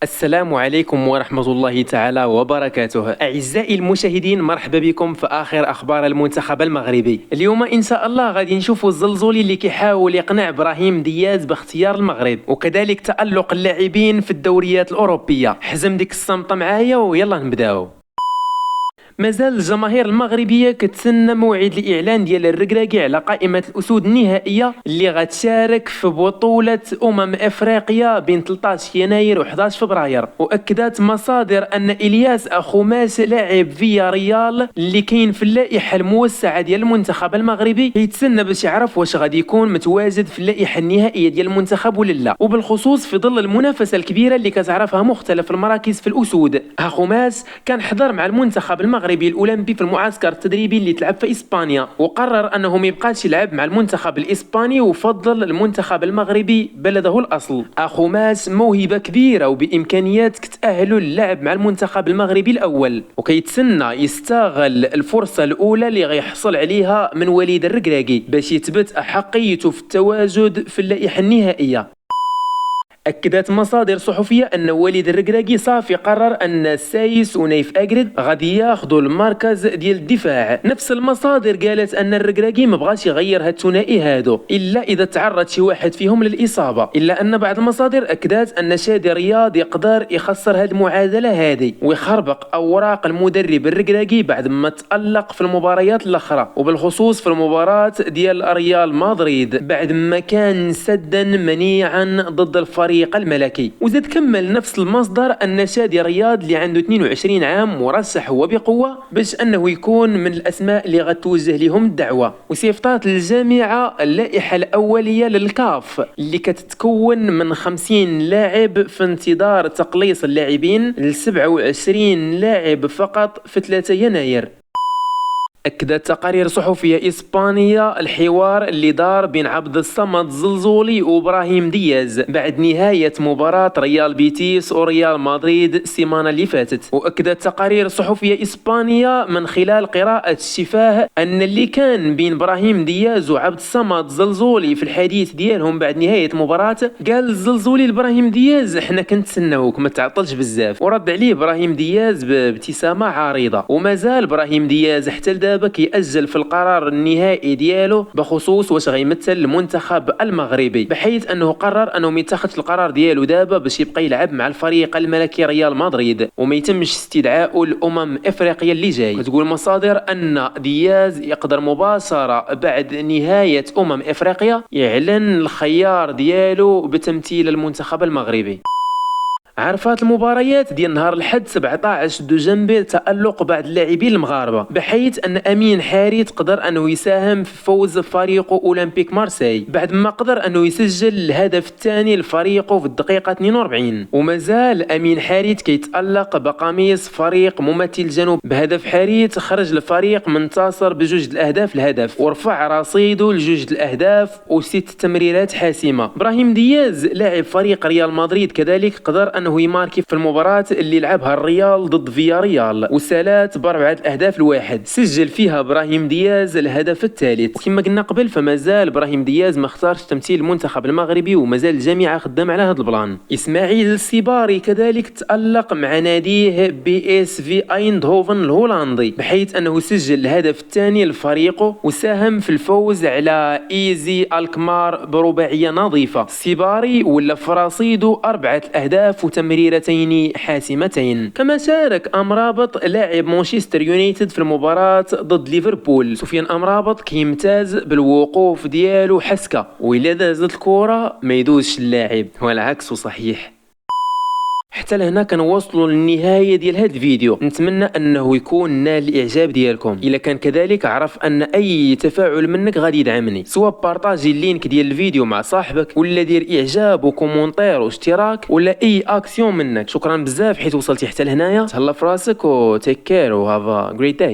السلام عليكم ورحمة الله تعالى وبركاته. أعزائي المشاهدين، مرحبا بكم في آخر أخبار المنتخب المغربي. اليوم إن شاء الله غادي نشوفوا الزلزولي اللي كيحاول يقنع إبراهيم دياز باختيار المغرب، وكذلك تألق اللاعبين في الدوريات الأوروبية. حزم ديك الصمتة معايا ويلا نبداو. مازال الجماهير المغربيه كتسنى موعد الاعلان ديال الركراكي على قائمه الاسود النهائيه اللي غتشارك في بطوله افريقيا بين 13 يناير و 11 فبراير. واكدت مصادر ان الياس اخوماس لاعب فيا ريال اللي كاين في اللائحه الموسعه ديال المنتخب المغربي كيتسنى باش يعرف واش غادي يكون متواجد في اللائحه النهائيه ديال المنتخب ولا لا، وبالخصوص في ظل المنافسه الكبيره اللي كتعرفها مختلف المراكز في الاسود. اخوماس كان حضر مع المنتخب المغربي الاولمبي في المعسكر التدريبي اللي تلعب في اسبانيا، وقرر انه ما يبقاش يلعب مع المنتخب الاسباني وفضل المنتخب المغربي بلده الاصل. اخوماس موهبه كبيره وبامكانيات كتاهلوا للعب مع المنتخب المغربي الاول، وكيتسنى يستغل الفرصه الاولى اللي غيحصل عليها من وليد الركراكي باش يثبت احقيته في التواجد في اللائحه النهائيه. أكدت مصادر صحفية أن وليد الركراكي صافي قرر أن السايس ونايف أكرد غادي ياخذوا المركز ديال الدفاع. نفس المصادر قالت أن الركراكي ما بغاش يغير هاد الثنائي هادو إلا إذا تعرض شي واحد فيهم للإصابة، إلا أن بعض المصادر أكدت أن شادي رياض يقدر يخسر هاد المعادلة هادي ويخربق أوراق المدرب الركراكي بعد ما تألق في المباريات الأخرى، وبالخصوص في المباراة ديال ريال مدريد بعد ما كان سدا منيعا ضد الفريق الملكي. وزاد كمل نفس المصدر ان شادي رياض اللي عنده 22 عام مرشح هو بقوه باش انه يكون من الاسماء اللي غتوجه لهم الدعوه. وصيفطات الجامعه اللائحه الاوليه للكاف اللي كتتكون من 50 لاعب في انتظار تقليص اللاعبين ل 27 لاعب فقط في 3 يناير. أكدت تقارير صحفية إسبانية الحوار اللي دار بين عبد الصمد الزلزولي وإبراهيم دياز بعد نهاية مباراة ريال بيتيس وريال مدريد السيمانة اللي فاتت. وأكدت تقارير صحفية إسبانية من خلال قراءة الشفاه أن اللي كان بين إبراهيم دياز وعبد الصمد الزلزولي في الحديث ديالهم بعد نهاية مباراة، قال الزلزولي لإبراهيم دياز احنا كنتسناوك ما تعطلش بزاف، ورد عليه إبراهيم دياز بابتسامة عريضة. ومازال إبراهيم دياز حتى دابا كيأجل في القرار النهائي ديالو بخصوص واش غيمثل المنتخب المغربي، بحيث انه قرر انه ما يتخذش القرار ديالو دابا باش يبقى يلعب مع الفريق الملكي ريال مدريد وما يتمش استدعائه افريقيا اللي جاي. كتقول مصادر ان دياز يقدر مباشره بعد نهايه افريقيا يعلن الخيار ديالو بتمثيل المنتخب المغربي. عرفات المباريات ديال نهار الحد 17 دجنبر تألق بعض اللاعبين المغاربه، بحيث ان امين حارث قدر انه يساهم في فوز فريقه اولمبيك مارسي بعد ما قدر انه يسجل الهدف الثاني لفريقه في الدقيقه 42. ومازال امين حارث كيتألق بقميص فريق ممثل الجنوب. بهدف حارث خرج الفريق منتصر بجوج الاهداف الهدف ورفع رصيده لجوج الاهداف وست تمريرات حاسمه. ابراهيم دياز لاعب فريق ريال مدريد كذلك قدر انه يماركي في المباراة اللي لعبها الريال ضد فيا ريال وسالات باربعة الاهداف لواحد، سجل فيها ابراهيم دياز الهدف الثالث. وكما قلنا قبل فمازال ابراهيم دياز ما اختارش تمثيل المنتخب المغربي ومازال الجامعة خدام على هذا البلان. اسماعيل السيباري كذلك تألق مع ناديه بي اس في ايندهوفن الهولندي، بحيث انه سجل الهدف الثاني لفريقه وساهم في الفوز على ايزي الكمار برباعية نظيفة. السيباري ولا في رصيده 4 اهداف وتمريرتين حاسمتين. كما شارك أمرابط لاعب مانشستر يونايتد في المباراة ضد ليفربول. سفيان أمرابط كيمتاز بالوقوف ديالو حسكة، وإلا دازت الكرة ما يدوزش اللاعب والعكس صحيح. حتى لهنا كنوصلوا للنهايه ديال هذا الفيديو، نتمنى انه يكون نال الاعجاب ديالكم. الا كان كذلك عرف ان اي تفاعل منك غادي يدعمني، سواء بارطاجي اللينك ديال الفيديو مع صاحبك ولا دير اعجاب وكومونتير واشتراك ولا اي اكسيون منك. شكرا بزاف حيت وصلتي حتى لهنايا، تهلا في راسك و تيك كير و هاف ا جريت داي.